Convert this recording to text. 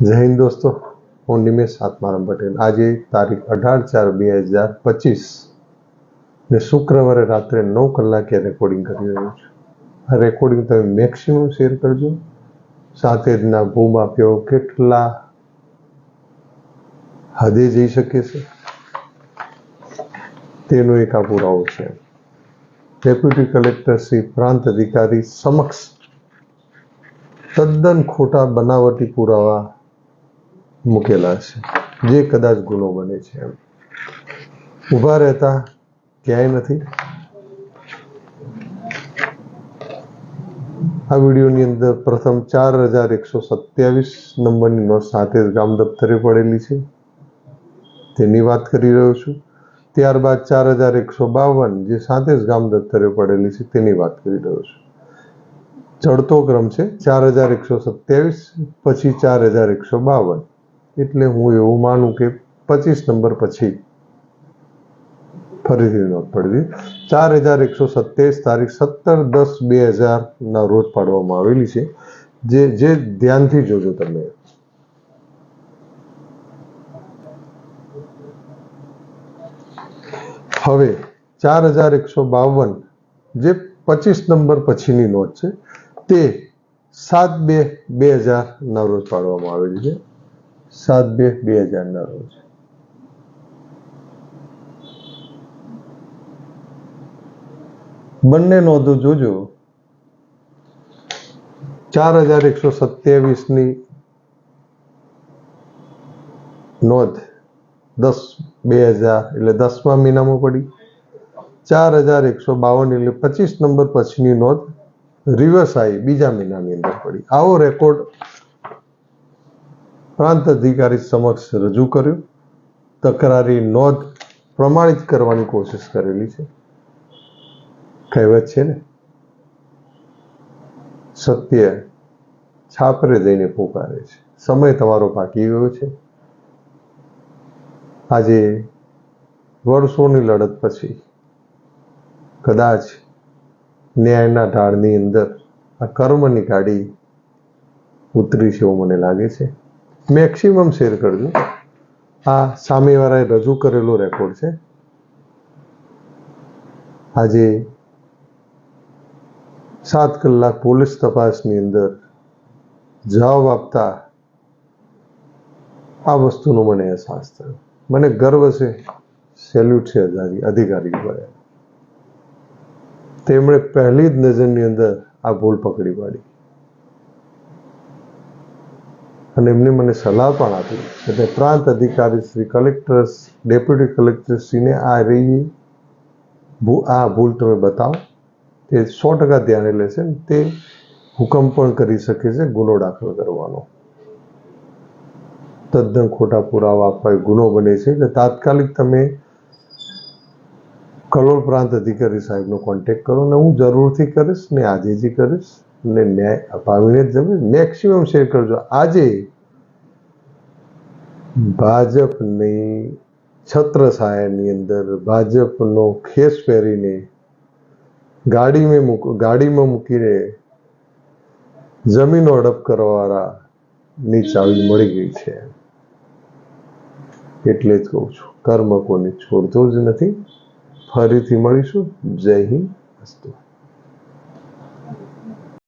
જય હિન્દ દોસ્તો, હું નિમેશ આત્મારામ પટેલ. આજે તારીખ 18/4/2025 ને શુક્રવારે રાત્રે 9 કલાકે રેકોર્ડિંગ કરી રહ્યો છું. આ રેકોર્ડિંગ તમે મેક્સિમમ શેર કરજો. સાથે જના ભૂમાફિયાઓ કેટલા હદે જઈ શકે છે તેનો એક આ પુરાવો છે. ડેપ્યુટી કલેક્ટર શ્રી પ્રાંત અધિકારી સમક્ષ તદ્દન ખોટા બનાવટી પુરાવા મૂકેલા છે, જે કદાચ ગુનો બને છે. એમ ઊભા રહેતા ક્યાંય નથી. આ વિડીયોની અંદર પ્રથમ 4127 નંબરની નોટ સાથે જ ગામ દફતરે પડેલી છે તેની વાત કરી રહ્યો છું. ત્યારબાદ 4152 જે સાથે જ ગામ દફતરે પડેલી છે તેની વાત કરી રહ્યો છું. ચડતો ક્રમ છે 4127 પછી 4152, એટલે હું એવું માનું કે 25 નંબર પછી ફરીથી નોટ પડી. 4127 તારીખ 17/10/2000 રોજ પાડવામાં આવેલી છે. જે ધ્યાનથી જોજો તમે. હવે 4152 જે 25 નંબર પછીની નોટ છે તે 7/2/2000 રોજ પાડવામાં આવેલી છે. 7/2/2000 રોજ બંને નોંધો જોજો. 4127ની નોંધ 10/2000 એટલે 10મા મહિનામાં પડી. 4152 એટલે 25 નંબર પછીની નોંધ રિવર્સ આવી, બીજા મહિનાની અંદર પડી. આવો રેકોર્ડ પ્રાંત અધિકારી સમક્ષ રજૂ કર્યો. તકરારી નોંધ પ્રમાણિત કરવાની કોશિશ કરેલી છે. કહેવત છે ને, સત્ય છાપરે જઈને પોકારે છે. સમય તમારો પાકી ગયો છે. આજે વર્ષોની લડત પછી કદાચ ન્યાયના ઢાળની અંદર આ કર્મની ગાડી ઉતરી છે એવું મને લાગે છે. મેક્સિમમ શેર કરજો. આ સામેવાળાએ રજૂ કરેલો રેકોર્ડ છે. આજે 7 કલાક પોલીસ તપાસની અંદર જવાબ આપતા આ વસ્તુનો મને અહેસાસ થયો. મને ગર્વ છે, સેલ્યુટ છે અધિકારી પર. તેમણે પહેલી જ નજરની અંદર આ ભૂલ પકડી પાડી અને એમને મને સલાહ પણ આપી એટલે પ્રાંત અધિકારી શ્રી કલેક્ટર ડેપ્યુટી કલેક્ટર શ્રીને આ ભૂલ તમે બતાવો. તે 100% ધ્યાને લેશે. તે હુકમ પણ કરી શકે છે ગુનો દાખલ કરવાનો. તદ્દન ખોટા પુરાવા આપવા ગુનો બને છે એટલે તાત્કાલિક તમે કલોલ પ્રાંત અધિકારી સાહેબનો કોન્ટેક્ટ કરો ને હું જરૂરથી કરીશ ને આજે જ કરીશ ને ન્યાય અપાવીને જ જમીશ. મેક્સિમમ શેર કરજો. આજે ભાજપની છત્રછાયાની અંદર ભાજપનો ખેસ પહેરીને ગાડીમાં મૂકીને જમીન હડપ કરવાવાળાની ચાવી મળી ગઈ છે. એટલે જ કહું છું, કર્મ કોને છોડતો જ નથી. ફરીથી મળીશું. જય હિન્દ. અસ્તુ.